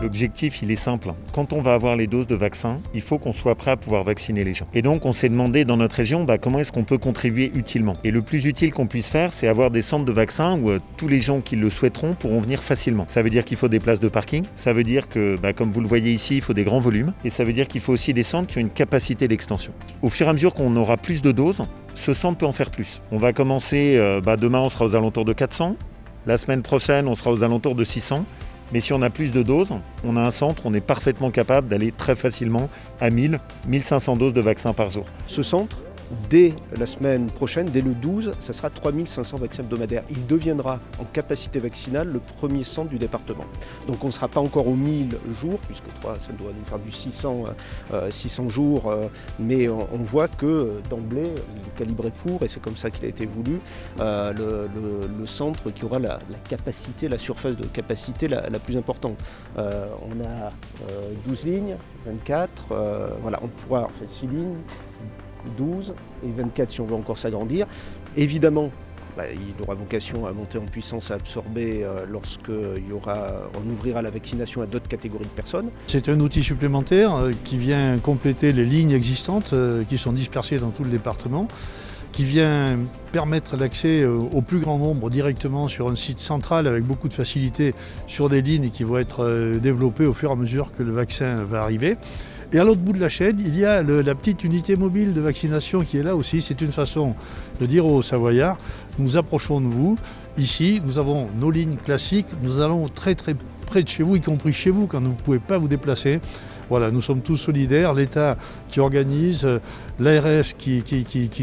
L'objectif, il est simple. Quand on va avoir les doses de vaccin, il faut qu'on soit prêt à pouvoir vacciner les gens. Et donc, on s'est demandé dans notre région, comment est-ce qu'on peut contribuer utilement. Et le plus utile qu'on puisse faire, c'est avoir des centres de vaccins où tous les gens qui le souhaiteront pourront venir facilement. Ça veut dire qu'il faut des places de parking. Ça veut dire que, comme vous le voyez ici, il faut des grands volumes. Et ça veut dire qu'il faut aussi des centres qui ont une capacité d'extension. Au fur et à mesure qu'on aura plus de doses, ce centre peut en faire plus. On va commencer, demain, on sera aux alentours de 400. La semaine prochaine, on sera aux alentours de 600. Mais si on a plus de doses, on a un centre, on est parfaitement capable d'aller très facilement à 1000, 1500 doses de vaccins par jour. Ce centre, dès la semaine prochaine, dès le 12, ça sera 3500 vaccins hebdomadaires. Il deviendra en capacité vaccinale le premier centre du département. Donc on ne sera pas encore aux 1000 jours, puisque ça doit nous faire du 600 jours, mais on voit que d'emblée, il est calibré pour, et c'est comme ça qu'il a été voulu, le centre qui aura la capacité, la surface de capacité la plus importante. On a 12 lignes, 24, on pourra en fait 6 lignes, 12 et 24 si on veut encore s'agrandir. Évidemment, il aura vocation à monter en puissance, à absorber on ouvrira la vaccination à d'autres catégories de personnes. C'est un outil supplémentaire qui vient compléter les lignes existantes qui sont dispersées dans tout le département, qui vient permettre l'accès au plus grand nombre directement sur un site central avec beaucoup de facilité sur des lignes qui vont être développées au fur et à mesure que le vaccin va arriver. Et à l'autre bout de la chaîne, il y a la petite unité mobile de vaccination qui est là aussi. C'est une façon de dire aux Savoyards, nous approchons de vous. Ici, nous avons nos lignes classiques. Nous allons très très près de chez vous, y compris chez vous, quand vous ne pouvez pas vous déplacer. Voilà, nous sommes tous solidaires, l'État qui organise, l'ARS qui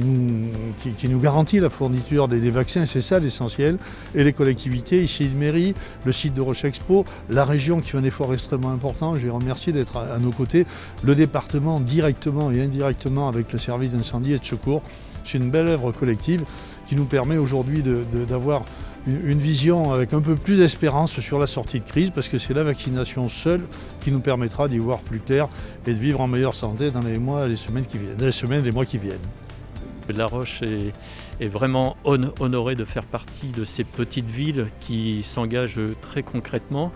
nous garantit la fourniture des vaccins, c'est ça l'essentiel, et les collectivités, ici une mairie, le site de Roche-Expo, la région qui fait un effort extrêmement important, je les remercie d'être à nos côtés, le département directement et indirectement avec le service d'incendie et de secours. C'est une belle œuvre collective qui nous permet aujourd'hui d'avoir une vision avec un peu plus d'espérance sur la sortie de crise, parce que c'est la vaccination seule qui nous permettra d'y voir plus clair et de vivre en meilleure santé dans les mois, les semaines qui viennent, les mois qui viennent. La Roche est vraiment honorée de faire partie de ces petites villes qui s'engagent très concrètement.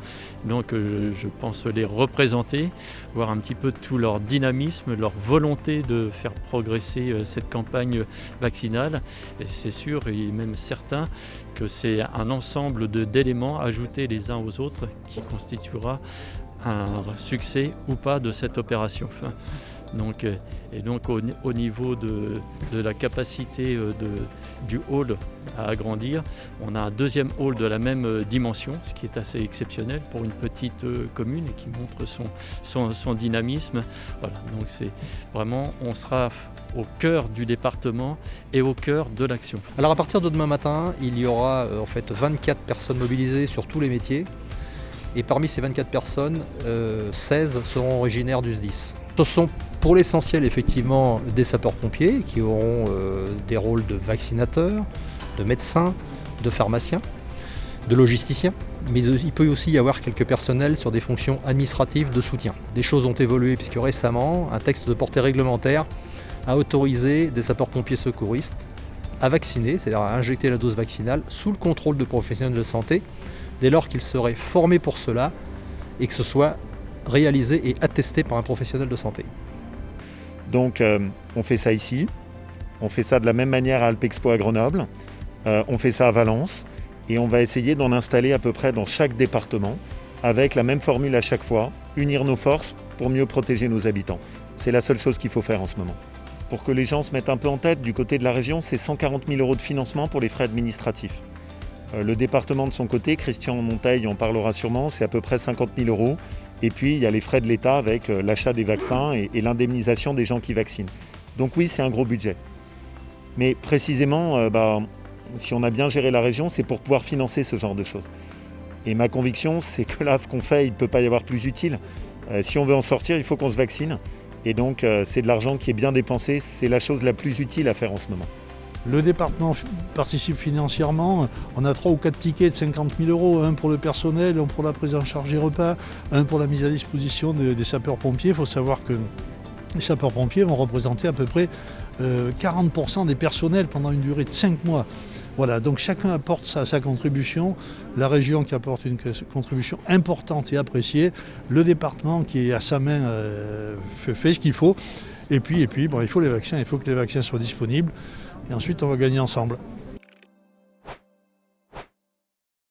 Donc je pense les représenter, voir un petit peu tout leur dynamisme, leur volonté de faire progresser cette campagne vaccinale. Et c'est sûr, et même certain, que c'est un ensemble d'éléments ajoutés les uns aux autres qui constituera un succès ou pas de cette opération. Donc au niveau de la capacité du hall à agrandir, on a un deuxième hall de la même dimension, ce qui est assez exceptionnel pour une petite commune et qui montre son dynamisme. Voilà, donc c'est vraiment, on sera au cœur du département et au cœur de l'action. Alors à partir de demain matin, il y aura 24 personnes mobilisées sur tous les métiers. Et parmi ces 24 personnes, 16 seront originaires du SDIS. Ce sont pour l'essentiel effectivement des sapeurs-pompiers qui auront des rôles de vaccinateurs, de médecins, de pharmaciens, de logisticiens. Mais il peut aussi y avoir quelques personnels sur des fonctions administratives de soutien. Des choses ont évolué puisque récemment, un texte de portée réglementaire a autorisé des sapeurs-pompiers secouristes à vacciner, c'est-à-dire à injecter la dose vaccinale sous le contrôle de professionnels de santé, dès lors qu'ils seraient formés pour cela et que ce soit réalisé et attesté par un professionnel de santé. Donc on fait ça ici, on fait ça de la même manière à Alpexpo à Grenoble, on fait ça à Valence et on va essayer d'en installer à peu près dans chaque département avec la même formule à chaque fois, unir nos forces pour mieux protéger nos habitants. C'est la seule chose qu'il faut faire en ce moment. Pour que les gens se mettent un peu en tête, du côté de la région, c'est 140 000 € de financement pour les frais administratifs. Le département de son côté, Christian Monteil en parlera sûrement, c'est à peu près 50 000 €. Et puis il y a les frais de l'État avec l'achat des vaccins et l'indemnisation des gens qui vaccinent. Donc oui, c'est un gros budget. Mais précisément, si on a bien géré la région, c'est pour pouvoir financer ce genre de choses. Et ma conviction, c'est que là, ce qu'on fait, il ne peut pas y avoir plus utile. Si on veut en sortir, il faut qu'on se vaccine. Et donc, c'est de l'argent qui est bien dépensé. C'est la chose la plus utile à faire en ce moment. Le département participe financièrement. On a 3 ou 4 tickets de 50 000 €, un pour le personnel, un pour la prise en charge des repas, un pour la mise à disposition des sapeurs-pompiers. Il faut savoir que les sapeurs-pompiers vont représenter à peu près 40% des personnels pendant une durée de 5 mois. Voilà, donc chacun apporte sa contribution, la région qui apporte une contribution importante et appréciée, le département qui à sa main fait ce qu'il faut, et puis bon, il faut les vaccins, il faut que les vaccins soient disponibles, et ensuite on va gagner ensemble.